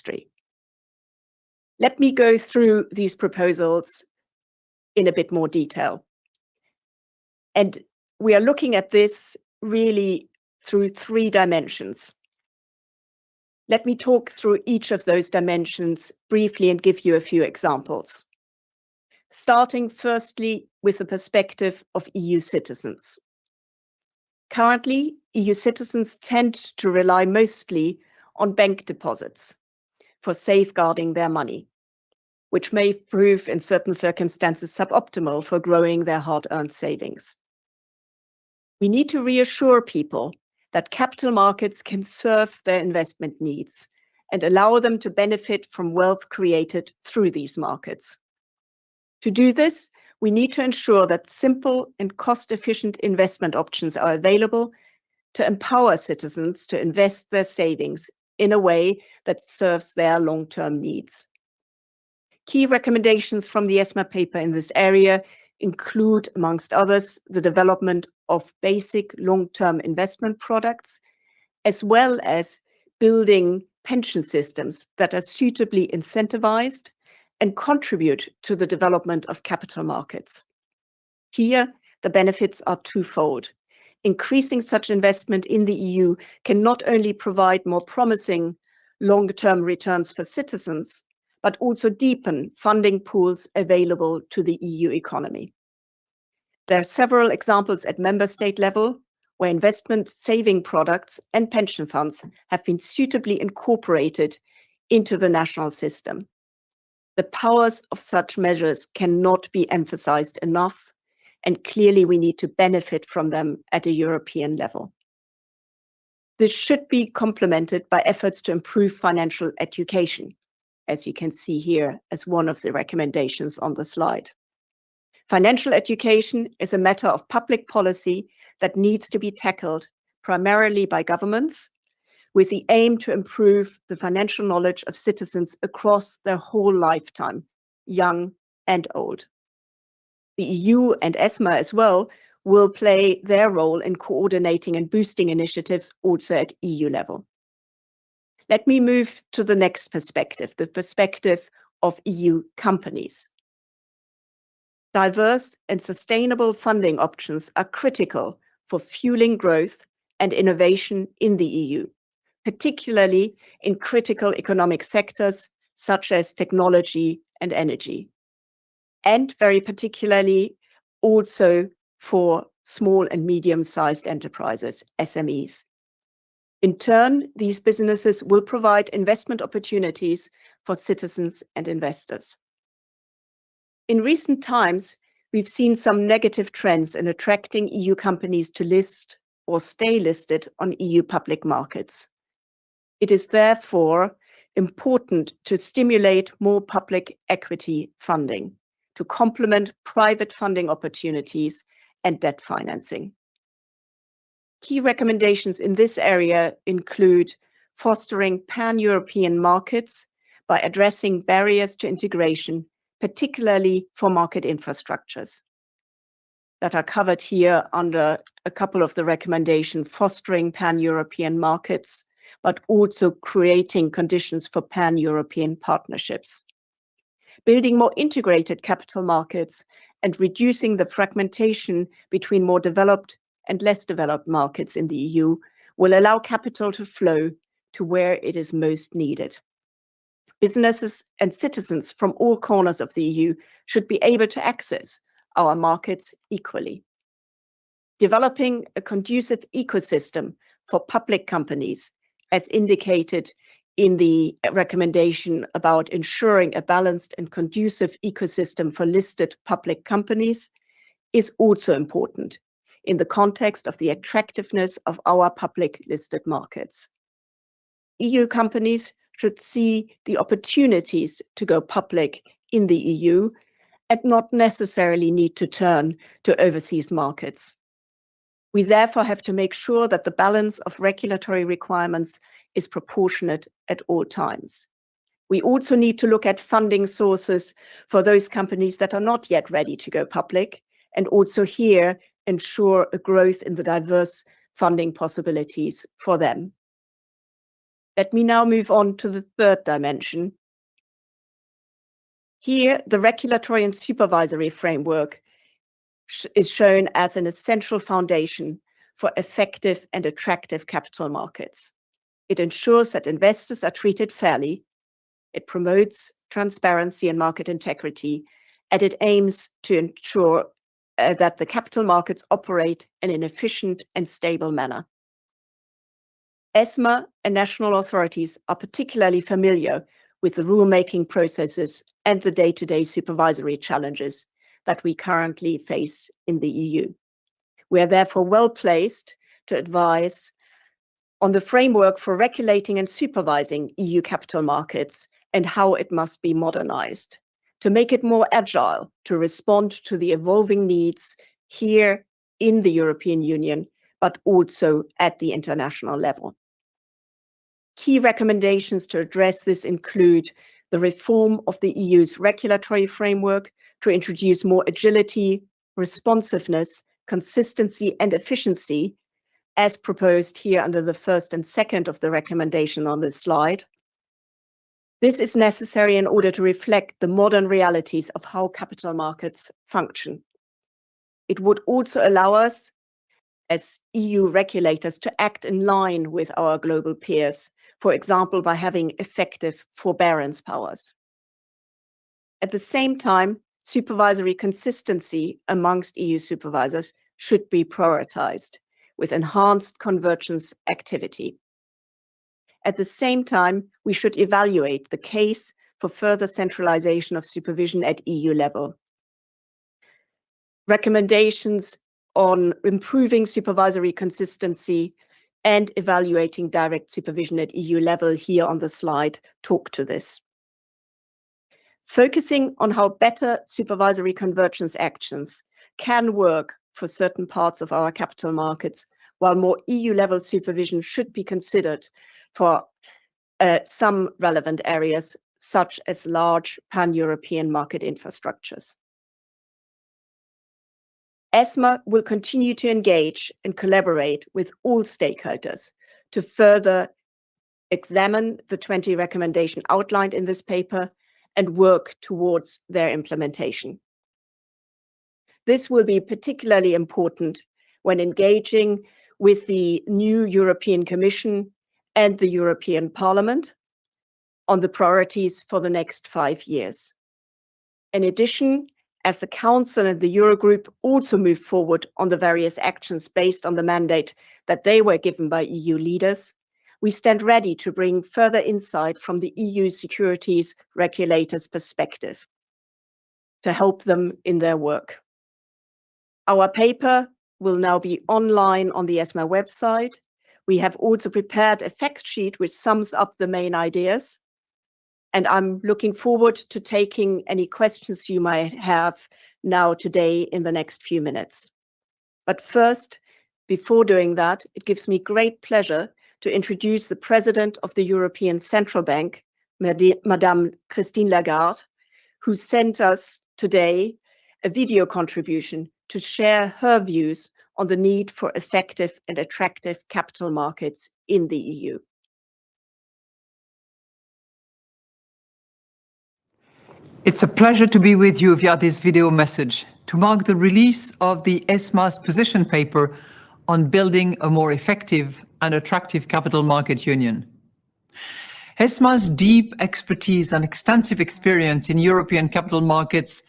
industry. Let me go through these proposals in a bit more detail. And we are looking at this really through 3 dimensions. Let me talk through each of those dimensions briefly and give you a few examples. Starting firstly with the perspective of EU citizens. Currently, EU citizens tend to rely mostly on bank deposits for safeguarding their money, which may prove in certain circumstances suboptimal for growing their hard-earned savings. We need to reassure people that capital markets can serve their investment needs and allow them to benefit from wealth created through these markets. To do this, we need to ensure that simple and cost-efficient investment options are available to empower citizens to invest their savings in a way that serves their long-term needs. Key recommendations from the ESMA paper in this area include, amongst others, the development of basic long-term investment products, as well as building pension systems that are suitably incentivized and contribute to the development of capital markets. Here, the benefits are twofold. Increasing such investment in the EU can not only provide more promising long-term returns for citizens, but also deepen funding pools available to the EU economy. There are several examples at member state level where investment saving products and pension funds have been suitably incorporated into the national system. The powers of such measures cannot be emphasized enough, and clearly we need to benefit from them at a European level. This should be complemented by efforts to improve financial education, as you can see here as one of the recommendations on the slide. Financial education is a matter of public policy that needs to be tackled primarily by governments, with the aim to improve the financial knowledge of citizens across their whole lifetime, young and old. The EU and ESMA as well will play their role in coordinating and boosting initiatives also at EU level. Let me move to the next perspective, the perspective of EU companies. Diverse and sustainable funding options are critical for fueling growth and innovation in the EU, particularly in critical economic sectors such as technology and energy, and very particularly also for small and medium-sized enterprises, SMEs. In turn, these businesses will provide investment opportunities for citizens and investors. In recent times, we've seen some negative trends in attracting EU companies to list or stay listed on EU public markets. It is therefore important to stimulate more public equity funding to complement private funding opportunities and debt financing. Key recommendations in this area include fostering pan-European markets by addressing barriers to integration, particularly for market infrastructures that are covered here under a couple of the recommendations, fostering pan-European markets, but also creating conditions for pan-European partnerships. Building more integrated capital markets and reducing the fragmentation between more developed and less developed markets in the EU will allow capital to flow to where it is most needed. Businesses and citizens from all corners of the EU should be able to access our markets equally. Developing a conducive ecosystem for public companies, as indicated in the recommendation about ensuring a balanced and conducive ecosystem for listed public companies, is also important in the context of the attractiveness of our public listed markets. EU companies should see the opportunities to go public in the EU and not necessarily need to turn to overseas markets. We therefore have to make sure that the balance of regulatory requirements is proportionate at all times. We also need to look at funding sources for those companies that are not yet ready to go public, and also here ensure a growth in the diverse funding possibilities for them. Let me now move on to the third dimension. Here, the regulatory and supervisory framework is shown as an essential foundation for effective and attractive capital markets. It ensures that investors are treated fairly, it promotes transparency and market integrity, and it aims to ensure that the capital markets operate in an efficient and stable manner. ESMA and national authorities are particularly familiar with the rulemaking processes and the day-to-day supervisory challenges that we currently face in the EU. We are therefore well placed to advise on the framework for regulating and supervising EU capital markets and how it must be modernized to make it more agile, to respond to the evolving needs here in the European Union, but also at the international level. Key recommendations to address this include the reform of the EU's regulatory framework to introduce more agility, responsiveness, consistency, and efficiency, as proposed here under the first and second of the recommendation on this slide. This is necessary in order to reflect the modern realities of how capital markets function. It would also allow us, as EU regulators, to act in line with our global peers, for example, by having effective forbearance powers. At the same time, supervisory consistency amongst EU supervisors should be prioritized with enhanced convergence activity. At the same time, we should evaluate the case for further centralization of supervision at EU level. Recommendations on improving supervisory consistency and evaluating direct supervision at EU level here on the slide talk to this. Focusing on how better supervisory convergence actions can work for certain parts of our capital markets, while more EU-level supervision should be considered for some relevant areas, such as large pan-European market infrastructures. ESMA will continue to engage and collaborate with all stakeholders to further examine the 20 recommendations outlined in this paper and work towards their implementation. This will be particularly important when engaging with the new European Commission and the European Parliament on the priorities for the next 5 years. In addition, as the Council and the Eurogroup also move forward on the various actions based on the mandate that they were given by EU leaders, we stand ready to bring further insight from the EU securities regulators' perspective to help them in their work. Our paper will now be online on the ESMA website. We have also prepared a fact sheet which sums up the main ideas. And I'm looking forward to taking any questions you might have now today in the next few minutes. But first, before doing that, it gives me great pleasure to introduce the President of the European Central Bank, Madame Christine Lagarde, who sent us today a video contribution to share her views on the need for effective and attractive capital markets in the EU. It's a pleasure to be with you via this video message to mark the release of the ESMA's position paper on building a more effective and attractive capital market union. ESMA's deep expertise and extensive experience in European capital markets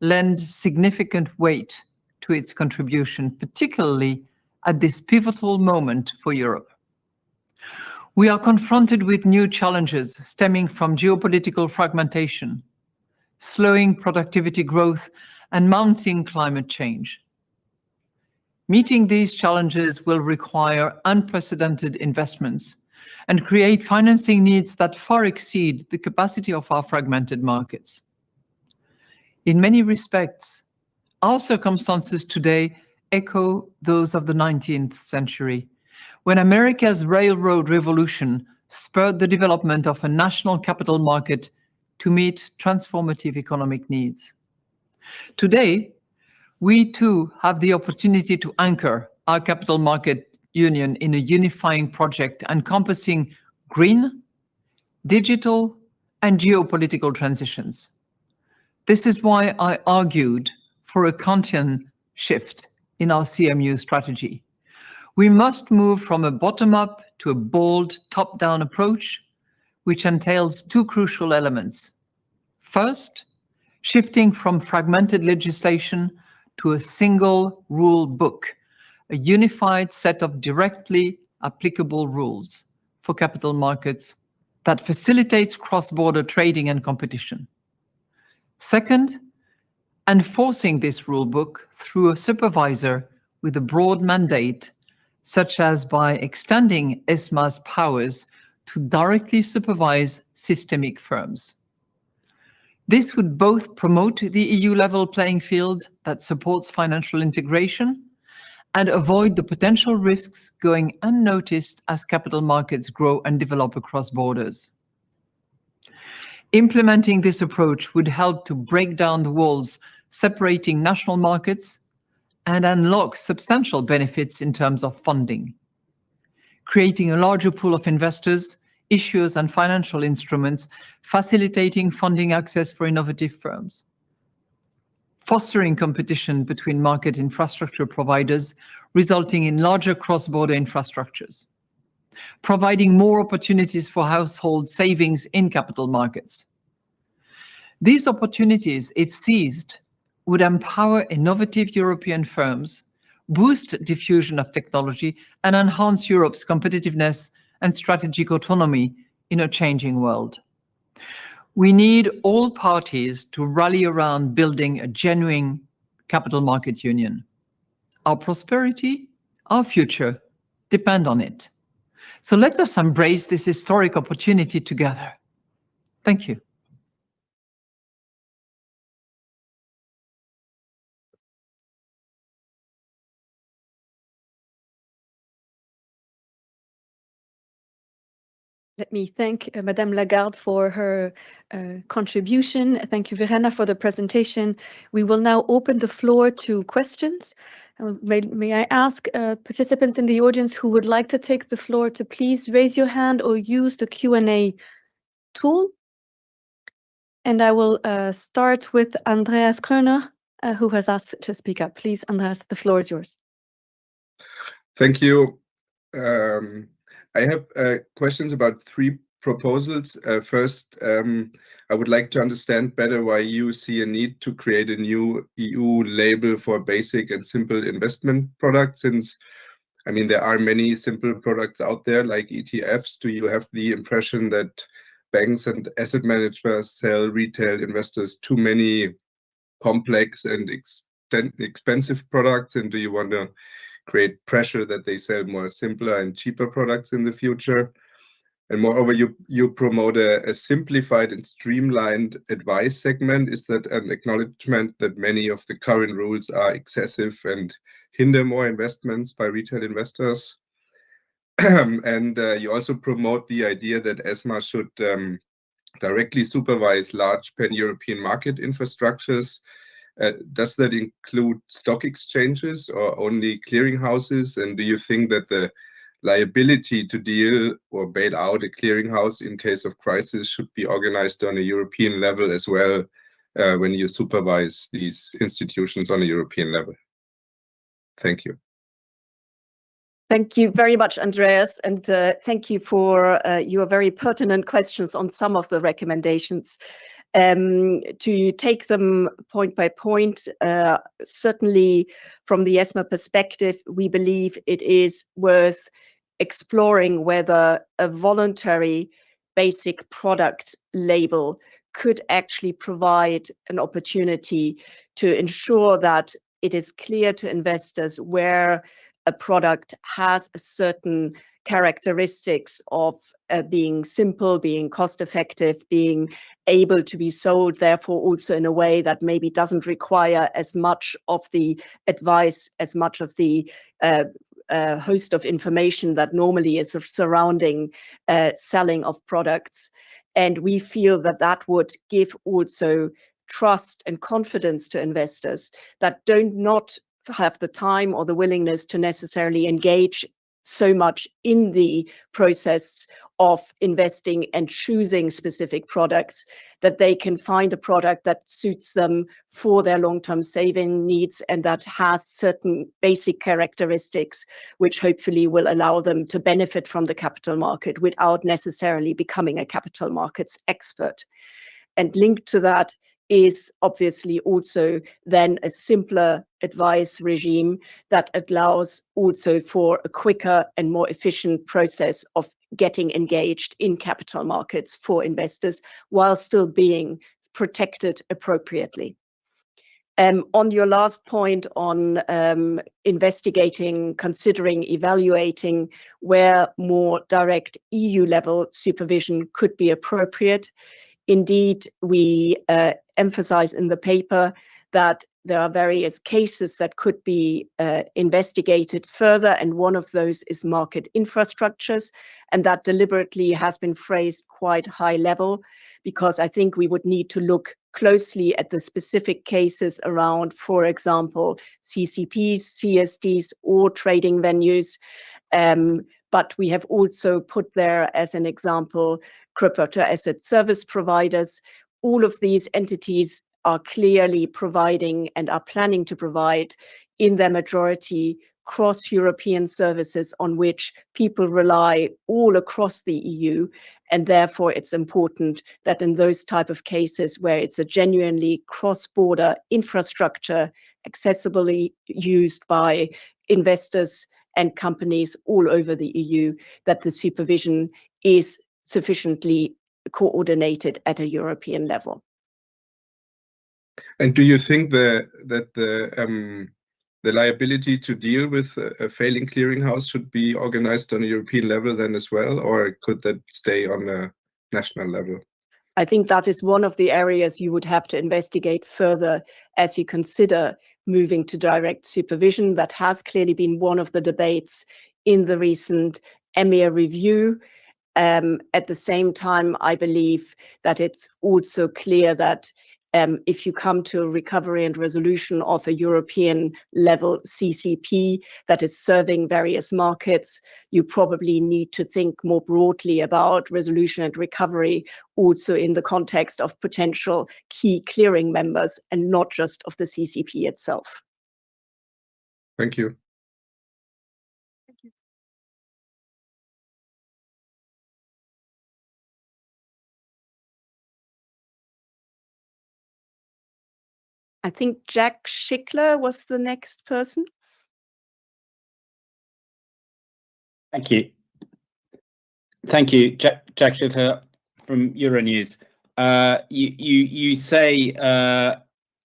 lend significant weight to its contribution, particularly at this pivotal moment for Europe. We are confronted with new challenges stemming from geopolitical fragmentation, slowing productivity growth, and mounting climate change. Meeting these challenges will require unprecedented investments and create financing needs that far exceed the capacity of our fragmented markets. In many respects, our circumstances today echo those of the 19th century, when America's railroad revolution spurred the development of a national capital market to meet transformative economic needs. Today, we too have the opportunity to anchor our capital market union in a unifying project encompassing green, digital, and geopolitical transitions. This is why I argued for a Kantian shift in our CMU strategy. We must move from a bottom-up to a bold top-down approach, which entails two crucial elements. First, shifting from fragmented legislation to a single rule book, a unified set of directly applicable rules for capital markets that facilitates cross-border trading and competition. Second, enforcing this rulebook through a supervisor with a broad mandate, such as by extending ESMA's powers to directly supervise systemic firms. This would both promote the EU-level playing field that supports financial integration and avoid the potential risks going unnoticed as capital markets grow and develop across borders. Implementing this approach would help to break down the walls separating national markets and unlock substantial benefits in terms of funding, creating a larger pool of investors, issuers, and financial instruments, facilitating funding access for innovative firms, fostering competition between market infrastructure providers, resulting in larger cross-border infrastructures, providing more opportunities for household savings in capital markets. These opportunities, if seized, would empower innovative European firms, boost diffusion of technology, and enhance Europe's competitiveness and strategic autonomy in a changing world. We need all parties to rally around building a genuine capital market union. Our prosperity, our future, depend on it. So let us embrace this historic opportunity together. Thank you. Let me thank Madame Lagarde for her contribution. Thank you, Verena, for the presentation. We will now open the floor to questions. May I ask participants in the audience who would like to take the floor to please raise your hand or use the Q&A tool. And I will start with Andreas Kröner, who has asked to speak up. Please, Andreas, the floor is yours. Thank you. I have questions about three proposals. First, I would like to understand better why you see a need to create a new EU label for basic and simple investment products, since, I mean, there are many simple products out there like ETFs. Do you have the impression that banks and asset managers sell retail investors too many complex and expensive products, and do you want to create pressure that they sell more simpler and cheaper products in the future? And moreover, you promote a simplified and streamlined advice segment. Is that an acknowledgement that many of the current rules are excessive and hinder more investments by retail investors? And you also promote the idea that ESMA should directly supervise large pan-European market infrastructures. Does that include stock exchanges or only clearinghouses? And do you think that the liability to deal or bail out a clearinghouse in case of crisis should be organized on a European level as well when you supervise these institutions on a European level? Thank you. Thank you very much, Andreas, and thank you for your very pertinent questions on some of the recommendations. To take them point by point, certainly from the ESMA perspective, we believe it is worth exploring whether a voluntary basic product label could actually provide an opportunity to ensure that it is clear to investors where a product has a certain characteristics of being simple, being cost effective, being able to be sold, therefore also in a way that maybe doesn't require as much of the advice, as much of the host of information that normally is surrounding selling of products. And we feel that that would give also trust and confidence to investors that don't not have the time or the willingness to necessarily engage so much in the process of investing and choosing specific products that they can find a product that suits them for their long-term saving needs and that has certain basic characteristics which hopefully will allow them to benefit from the capital market without necessarily becoming a capital markets expert. And linked to that is obviously also then a simpler advice regime that allows also for a quicker and more efficient process of getting engaged in capital markets for investors while still being protected appropriately. On your last point on investigating, considering, evaluating where more direct EU level supervision could be appropriate, indeed, we emphasize in the paper that there are various cases that could be investigated further, and one of those is market infrastructures, and that deliberately has been phrased quite high level, because I think we would need to look closely at the specific cases around, for example, CCPs, CSDs, or trading venues. But we have also put there as an example crypto asset service providers. All of these entities are clearly providing and are planning to provide in their majority cross-European services on which people rely all across the EU. And therefore, it's important that in those type of cases where it's a genuinely cross-border infrastructure accessibly used by investors and companies all over the EU, that the supervision is sufficiently coordinated at a European level. And do you think that the liability to deal with a failing clearinghouse should be organized on a European level then as well, or could that stay on a national level? I think that is one of the areas you would have to investigate further as you consider moving to direct supervision. That has clearly been one of the debates in the recent EMIR review. At the same time, I believe that it's also clear that if you come to a recovery and resolution of a European level CCP that is serving various markets, you probably need to think more broadly about resolution and recovery also in the context of potential key clearing members and not just of the CCP itself. Thank you. Thank you. I think Jack Schickler was the next person. Thank you. Thank you, Jack Schickler from Euronews. You say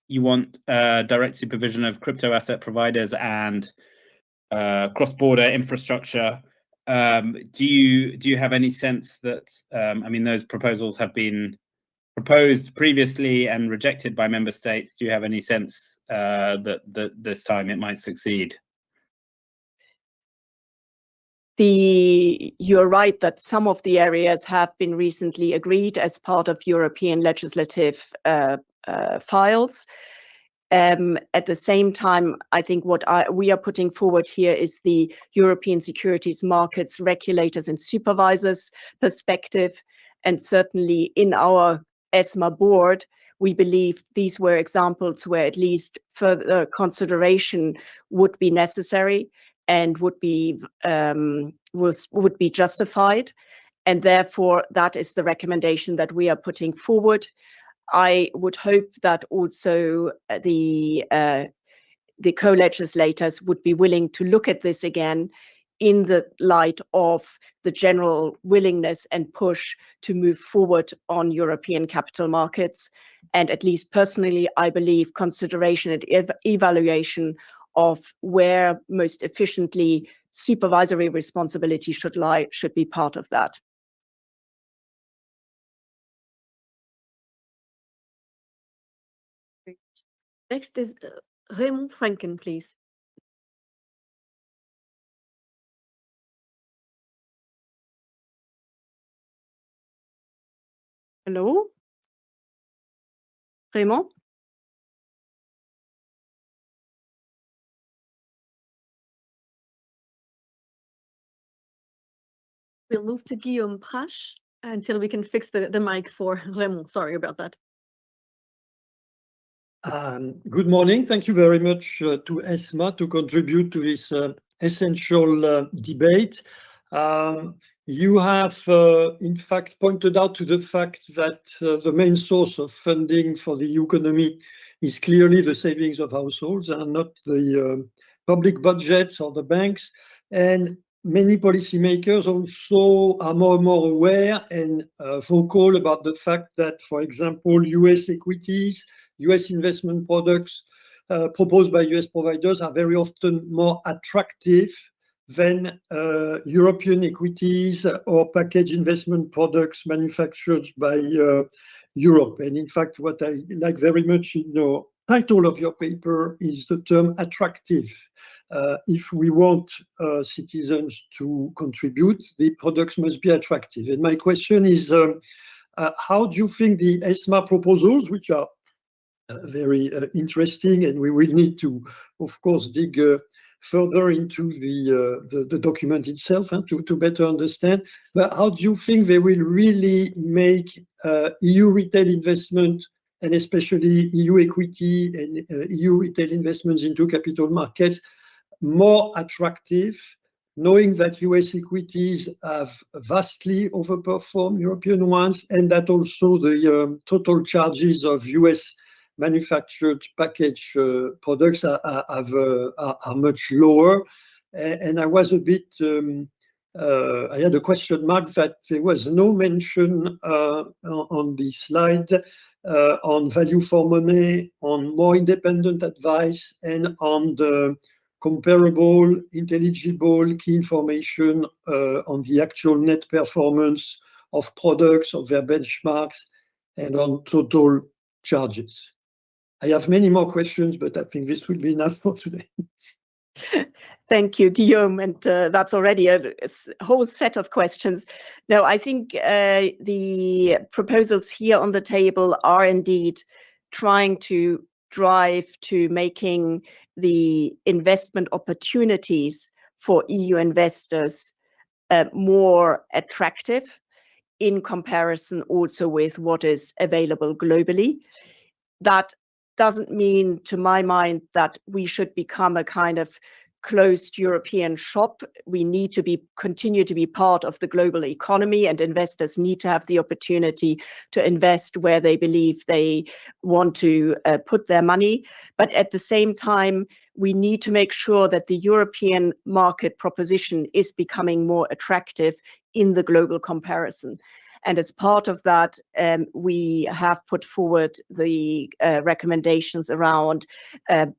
you want direct supervision of crypto asset providers and cross-border infrastructure. Do you have any sense that I mean, those proposals have been proposed previously and rejected by member states? Do you have any sense that this time it might succeed? You're right that some of the areas have been recently agreed as part of European legislative files. At the same time, I think what we are putting forward here is the European securities markets regulators and supervisors perspective. And certainly in our ESMA board, we believe these were examples where at least further consideration would be necessary and would be justified. And therefore, that is the recommendation that we are putting forward. I would hope that also the co-legislators would be willing to look at this again in the light of the general willingness and push to move forward on European capital markets. And at least personally, I believe consideration and evaluation of where most efficiently supervisory responsibility should lie should be part of that. Next is Raymond Franken, please. Hello? Raymond? We'll move to Guillaume Prache until we can fix the mic for Raymond. Sorry about that. Good morning. Thank you very much to ESMA to contribute to this essential debate. You have, in fact, pointed out to the fact that the main source of funding for the economy is clearly the savings of households and not the public budgets or the banks. And many policymakers also are more and more aware and vocal about the fact that, for example, US equities, US investment products proposed by US providers are very often more attractive than European equities or package investment products manufactured by Europe. And in fact, what I like very much in the title of your paper is the term attractive. If we want citizens to contribute, the products must be attractive. And my question is, how do you think the ESMA proposals, which are very interesting, and we will need to, of course, dig further into the document itself to better understand. But how do you think they will really make EU retail investment, and especially EU equity and EU retail investments into capital markets, more attractive, knowing that US equities have vastly overperformed European ones, and that also the total charges of US manufactured package products are much lower. And I was a bit, I had a question mark that there was no mention on the slide on value for money, on more independent advice, and on the comparable, intelligible key information on the actual net performance of products, of their benchmarks, and on total charges. I have many more questions, but I think this will be enough for today. Thank you, Guillaume. And that's already a whole set of questions. No, I think the proposals here on the table are indeed trying to drive to making the investment opportunities for EU investors more attractive in comparison also with what is available globally. That doesn't mean, to my mind, that we should become a kind of closed European shop. We need to continue to be part of the global economy, and investors need to have the opportunity to invest where they believe they want to put their money. But at the same time, we need to make sure that the European market proposition is becoming more attractive in the global comparison. And as part of that, we have put forward the recommendations around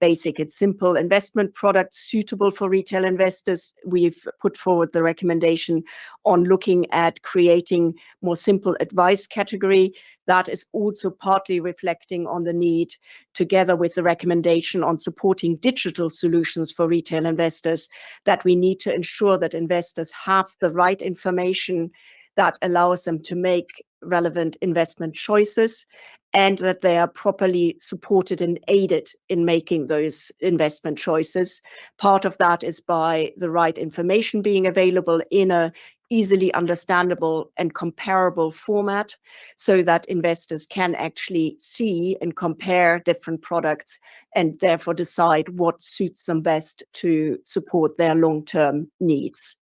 basic and simple investment products suitable for retail investors. We've put forward the recommendation on looking at creating more simple advice category. That is also partly reflecting on the need, together with the recommendation on supporting digital solutions for retail investors, that we need to ensure that investors have the right information that allows them to make relevant investment choices, and that they are properly supported and aided in making those investment choices. Part of that is by the right information being available in a easily understandable and comparable format, so that investors can actually see and compare different products and therefore decide what suits them best to support their long-term needs.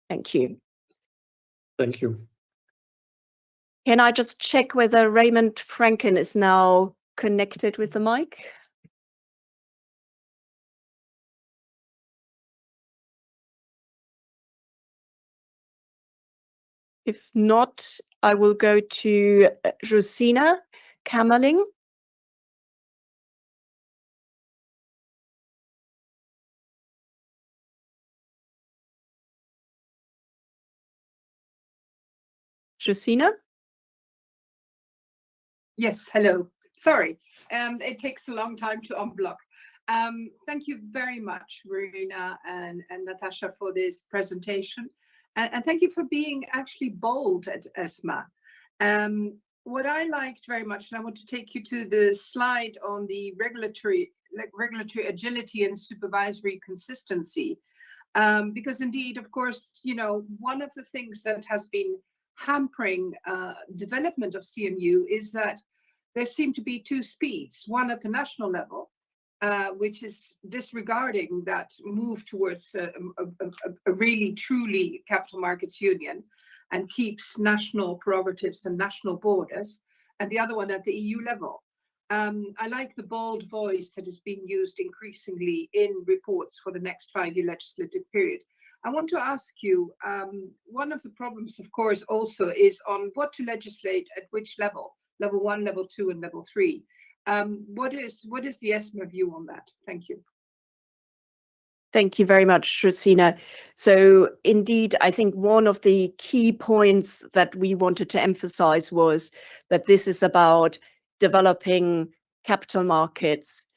Thank you. Thank you. Can I just check whether Raymond Franken is now connected with the mic? If not, I will go to Josina Kamerling. Josina? Yes, hello. Sorry, it takes a long time to unblock. Thank you very much, Verena and Natasha, for this presentation. And thank you for being actually bold at ESMA. What I liked very much, and I want to take you to the slide on the regulatory agility and supervisory consistency. Because indeed, of course, you know, one of the things that has been hampering development of CMU is that there seem to be two speeds, one at the national level, which is disregarding that move towards a really truly capital markets union and keeps national prerogatives and national borders, and the other one at the EU level. I like the bold voice that is being used increasingly in reports for the next 5-year legislative period. I want to ask you, one of the problems, of course, also is on what to legislate at which level, level 1, level 2, and level 3. What is the ESMA view on that? Thank you. Thank you very much, Rosina. So indeed, I think one of the key points that we wanted to emphasize was that this is about developing capital markets,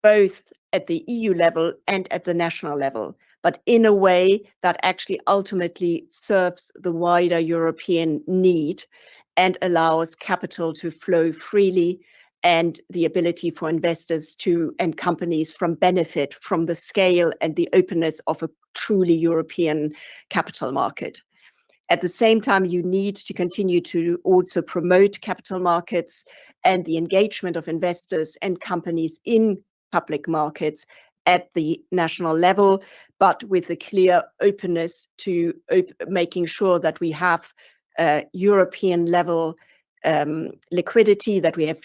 both at the EU level and at the national level, but in a way that actually ultimately serves the wider European need and allows capital to flow freely and the ability for investors to and companies from benefit from the scale and the openness of a truly European capital market. At the same time, you need to continue to also promote capital markets and the engagement of investors and companies in public markets at the national level, but with a clear openness to making sure that we have European level liquidity, that we have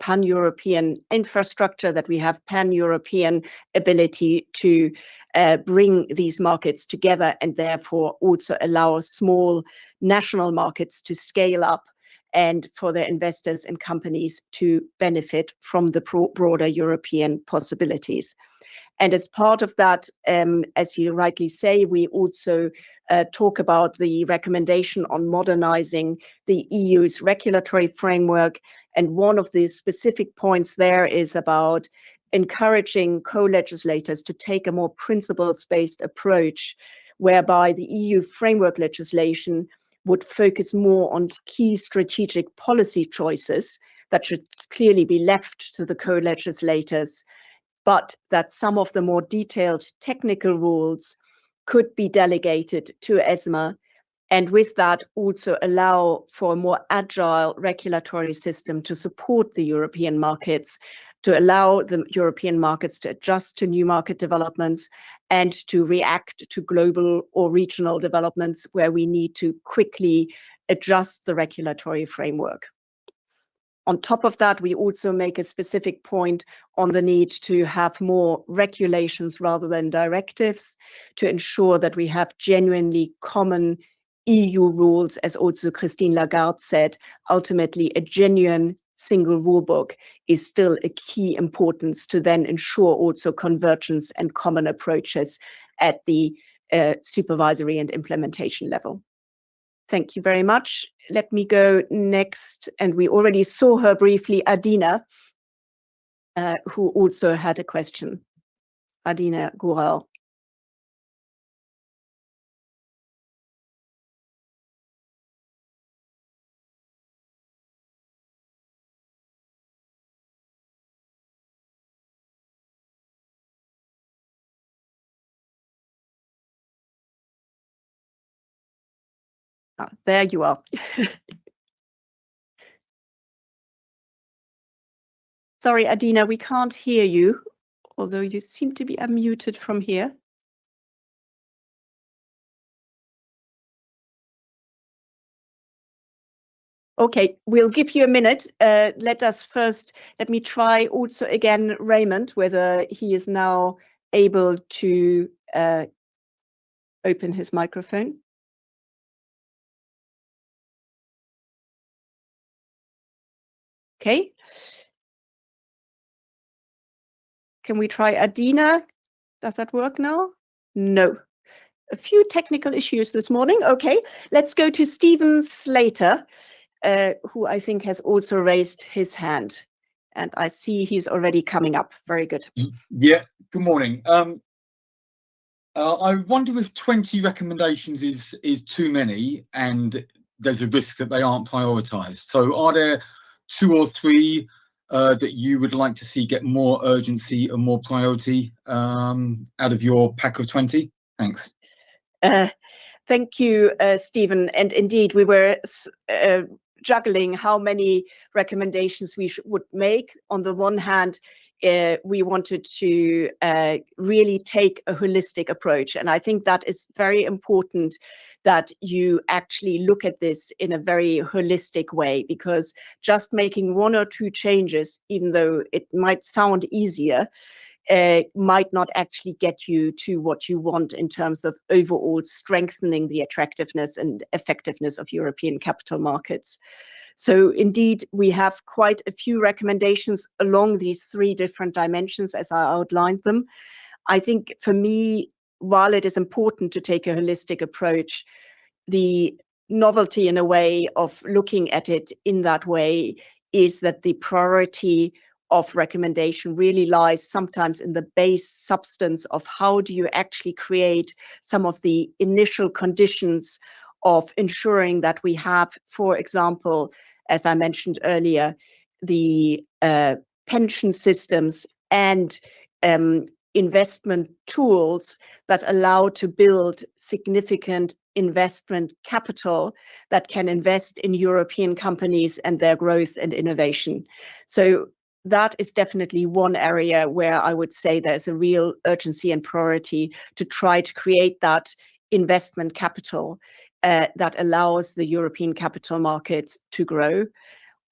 pan-European infrastructure, that we have pan-European ability to bring these markets together and therefore also allow small national markets to scale up and for their investors and companies to benefit from the broader European possibilities. And as part of that, as you rightly say, we also talk about the recommendation on modernizing the EU's regulatory framework. And one of the specific points there is about encouraging co-legislators to take a more principles-based approach, whereby the EU framework legislation would focus more on key strategic policy choices that should clearly be left to the co-legislators, but that some of the more detailed technical rules could be delegated to ESMA, and with that also allow for a more agile regulatory system to support the European markets, to allow the European markets to adjust to new market developments and to react to global or regional developments where we need to quickly adjust the regulatory framework. On top of that, we also make a specific point on the need to have more regulations rather than directives to ensure that we have genuinely common EU rules, as also Christine Lagarde said. Ultimately, a genuine single rule book is still a key importance to then ensure also convergence and common approaches at the supervisory and implementation level. Thank you very much. Let me go next, and we already saw her briefly, Adina, who also had a question. Adina Gurel. There you are. Sorry, Adina, we can't hear you, although you seem to be unmuted from here. Okay, we'll give you a minute. Let me try also again, Raymond, whether he is now able to open his microphone. Okay. Can we try Adina? Does that work now? No. A few technical issues this morning. Okay, let's go to Stephen Slater, who I think has also raised his hand. And I see he's already coming up. Very good. Yeah, good morning. I wonder if 20 recommendations is too many and there's a risk that they aren't prioritised. So are there 2 or 3 that you would like to see get more urgency and more priority out of your pack of 20? Thanks. Thank you, Stephen. And indeed, we were juggling how many recommendations we would make. On the one hand, we wanted to really take a holistic approach. And I think that is very important that you actually look at this in a very holistic way, because just making one or two changes, even though it might sound easier, might not actually get you to what you want in terms of overall strengthening the attractiveness and effectiveness of European capital markets. So indeed, we have quite a few recommendations along these three different dimensions as I outlined them. I think for me, while it is important to take a holistic approach, the novelty in a way of looking at it in that way is that the priority of recommendation really lies sometimes in the base substance of how do you actually create some of the initial conditions of ensuring that we have, for example, as I mentioned earlier, the pension systems and investment tools that allow to build significant investment capital that can invest in European companies and their growth and innovation. So that is definitely one area where I would say there's a real urgency and priority to try to create that investment capital that allows the European capital markets to grow.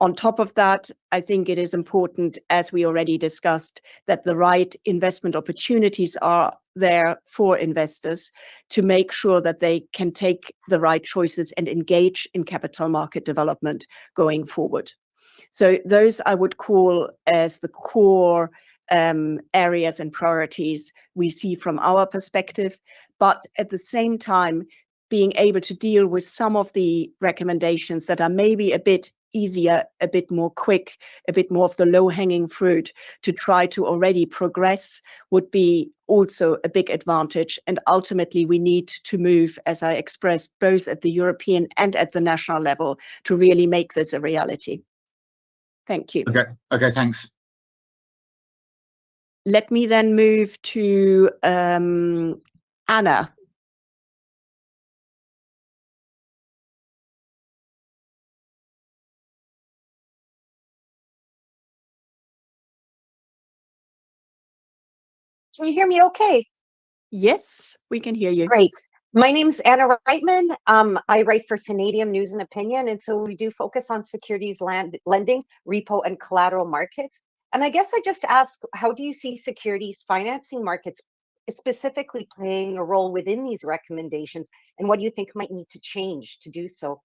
On top of that, I think it is important, as we already discussed, that the right investment opportunities are there for investors to make sure that they can take the right choices and engage in capital market development going forward. So those I would call as the core areas and priorities we see from our perspective, but at the same time, being able to deal with some of the recommendations that are maybe a bit easier, a bit more quick, a bit more of the low-hanging fruit to try to already progress would be also a big advantage. And ultimately, we need to move, as I expressed, both at the European and at the national level to really make this a reality. Thank you. Okay, thanks. Let me then move to Anna. Can you hear me okay? Yes, we can hear you. Great. My name's Anna Reitman. I write for Canadian News and Opinion, and so we do focus on securities lending, repo, and collateral markets. And I guess I just ask, how do you see securities financing markets specifically playing a role within these recommendations, and what do you think might need to change to do so?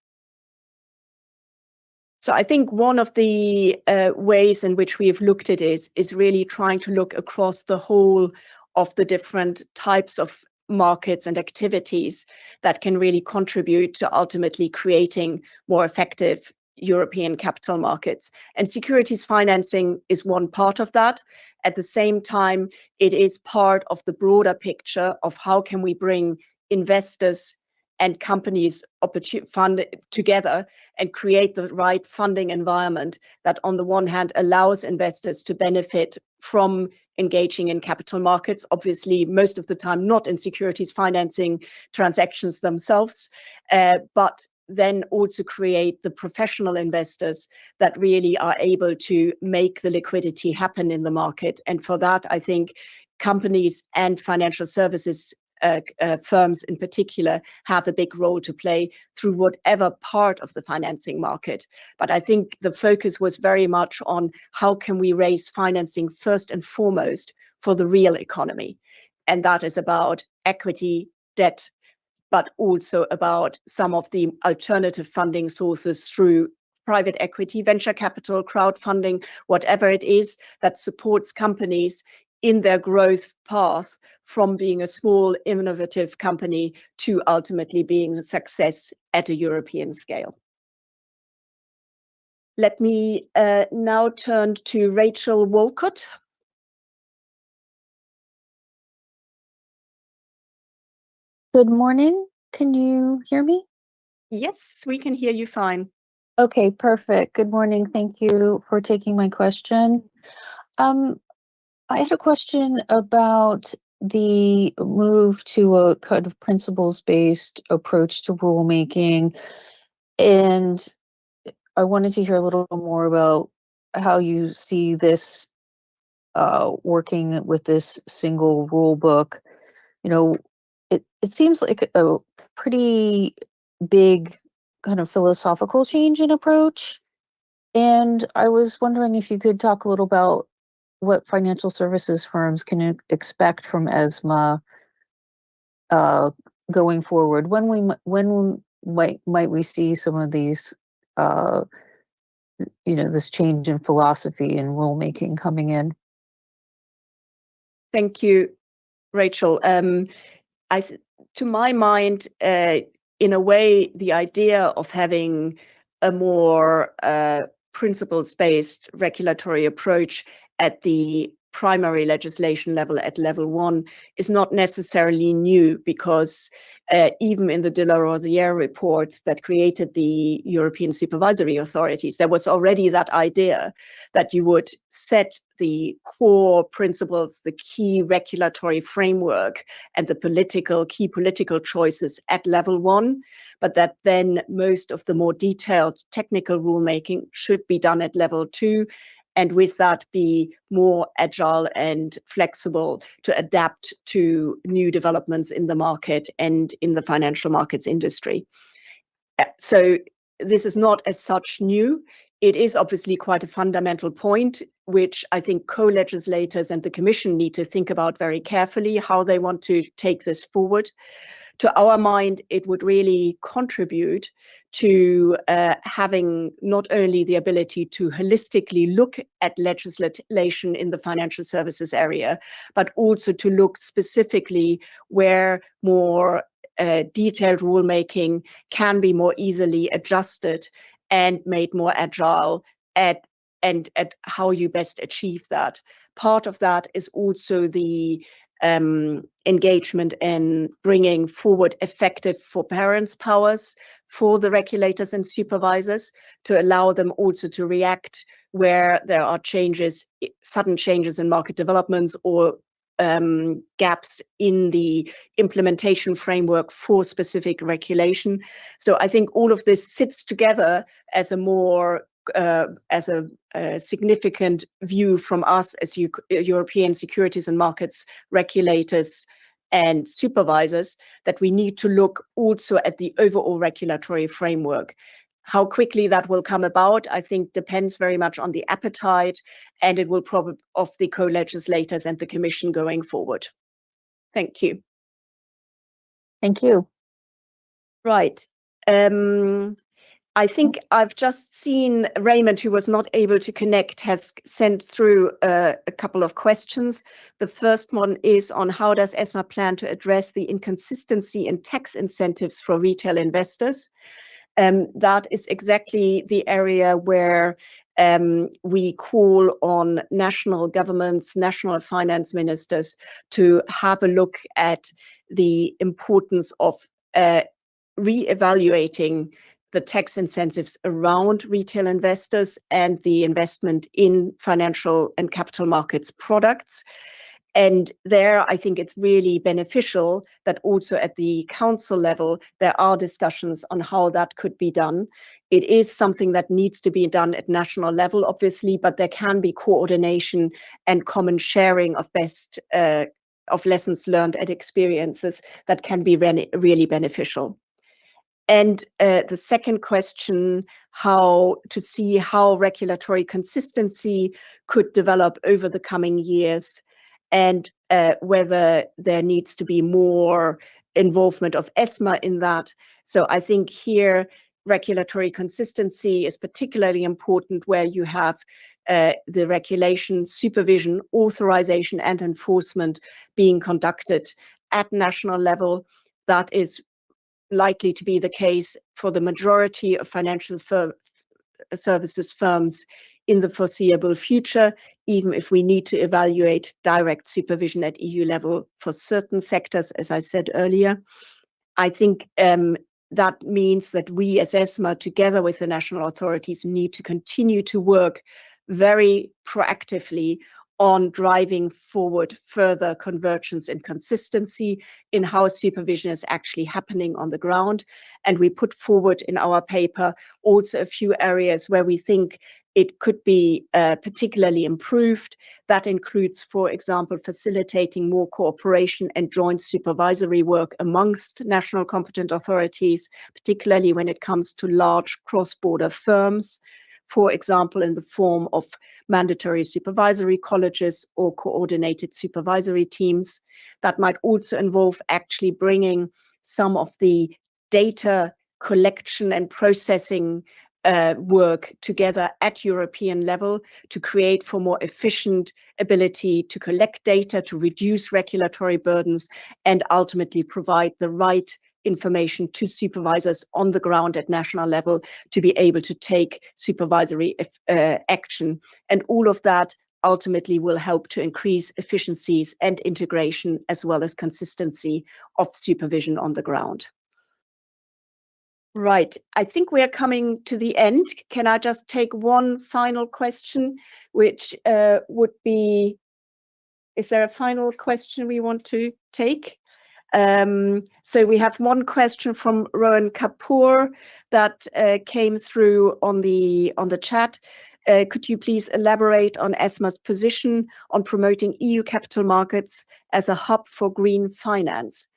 So I think one of the ways in which we have looked at it is really trying to look across the whole of the different types of markets and activities that can really contribute to ultimately creating more effective European capital markets. And securities financing is one part of that. At the same time, it is part of the broader picture of how can we bring investors and companies fund together and create the right funding environment that on the one hand allows investors to benefit from engaging in capital markets, obviously most of the time not in securities financing transactions themselves, but then also create the professional investors that really are able to make the liquidity happen in the market. And for that, I think companies and financial services firms in particular have a big role to play through whatever part of the financing market. But I think the focus was very much on how can we raise financing first and foremost for the real economy. And that is about equity, debt, but also about some of the alternative funding sources through private equity, venture capital, crowdfunding, whatever it is that supports companies in their growth path from being a small, innovative company to ultimately being a success at a European scale. Let me now turn to Rachel Wolcott. Good morning. Can you hear me? Yes, we can hear you fine. Okay, perfect. Good morning. Thank you for taking my question. I had a question about the move to a kind of principles-based approach to rulemaking, and I wanted to hear a little more about how you see this working with this single rule book. You know, it seems like a pretty big kind of philosophical change in approach. And I was wondering if you could talk a little about what financial services firms can expect from ESMA going forward. When might we see some of these, this change in philosophy and rulemaking coming in? Thank you, Rachel. To my mind, in a way, the idea of having a more principles-based regulatory approach at the primary legislation level, at level 1, is not necessarily new, because even in the de la Rosière report that created the European supervisory authorities, there was already that idea that you would set the core principles, the key regulatory framework, and the key political choices at level 1, but that then most of the more detailed technical rulemaking should be done at level 2, and with that be more agile and flexible to adapt to new developments in the market and in the financial markets industry. So this is not as such new. It is obviously quite a fundamental point, which I think co-legislators and the Commission need to think about very carefully, how they want to take this forward. To our mind, it would really contribute to having not only the ability to holistically look at legislation in the financial services area, but also to look specifically where more detailed rulemaking can be more easily adjusted and made more agile at how you best achieve that. Part of that is also the engagement in bringing forward effective forbearance powers for the regulators and supervisors, to allow them also to react where there are sudden changes in market developments or gaps in the implementation framework for specific regulation. So I think all of this sits together as a significant view from us as European securities and markets regulators and supervisors, that we need to look also at the overall regulatory framework. How quickly that will come about, I think, depends very much on the appetite, and it will probably of the co-legislators and the Commission going forward. Thank you. Thank you. Right. I think I've just seen Raymond, who was not able to connect, has sent through a couple of questions. The first one is on how does ESMA plan to address the inconsistency in tax incentives for retail investors? That is exactly the area where we call on national governments, national finance ministers to have a look at the importance of re-evaluating the tax incentives around retail investors and the investment in financial and capital markets products. And there, I think it's really beneficial that also at the council level, there are discussions on how that could be done. It is something that needs to be done at national level, obviously, but there can be coordination and common sharing of of lessons learned and experiences that can be really beneficial. And the second question, how to see how regulatory consistency could develop over the coming years, and whether there needs to be more involvement of ESMA in that. So I think here regulatory consistency is particularly important where you have the regulation, supervision, authorization, and enforcement being conducted at national level. That is likely to be the case for the majority of financial services firms in the foreseeable future, even if we need to evaluate direct supervision at EU level for certain sectors, as I said earlier. I think that means that we as ESMA, together with the national authorities, need to continue to work very proactively on driving forward further convergence and consistency in how supervision is actually happening on the ground. And we put forward in our paper also a few areas where we think it could be particularly improved. That includes, for example, facilitating more cooperation and joint supervisory work amongst national competent authorities, particularly when it comes to large cross-border firms, for example, in the form of mandatory supervisory colleges or coordinated supervisory teams. That might also involve actually bringing some of the data collection and processing work together at European level to create for more efficient ability to collect data, to reduce regulatory burdens, and ultimately provide the right information to supervisors on the ground at national level to be able to take supervisory action. And all of that ultimately will help to increase efficiencies and integration as well as consistency of supervision on the ground. Right, I think we are coming to the end. Can I just take one final question, which would be, is there a final question we want to take? So we have one question from Rohan Kapoor that came through on the chat. Could you please elaborate on ESMA's position on promoting EU capital markets as a hub for green finance?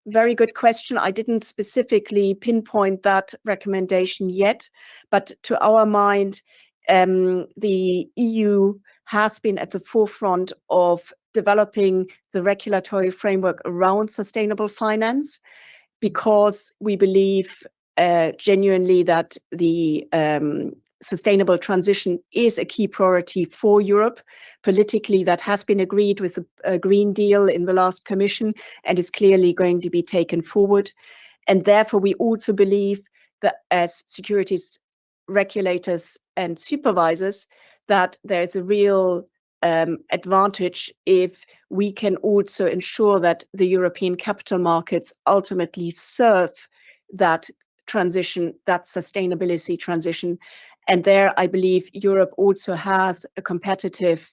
Very good question. I didn't specifically pinpoint that recommendation yet, but to our mind, the EU has been at the forefront of developing the regulatory framework around sustainable finance, because we believe genuinely that the sustainable transition is a key priority for Europe. Politically, that has been agreed with the Green Deal in the last Commission and is clearly going to be taken forward. And therefore, we also believe that as securities regulators and supervisors, that there's a real advantage if we can also ensure that the European capital markets ultimately serve that transition, that sustainability transition. And there, I believe Europe also has a competitive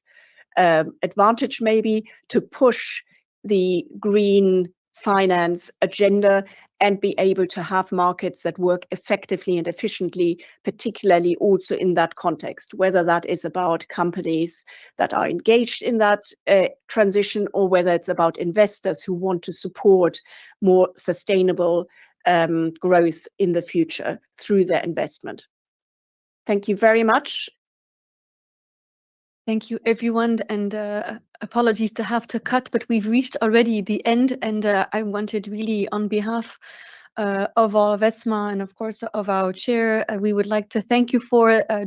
advantage maybe to push the green finance agenda and be able to have markets that work effectively and efficiently, particularly also in that context, whether that is about companies that are engaged in that transition, or whether it's about investors who want to support more sustainable growth in the future through their investment. Thank you very much. Thank you, everyone, and apologies to have to cut, but we've reached already the end, and I wanted really on behalf of all of ESMA and of course of our chair, we would like to thank you for joining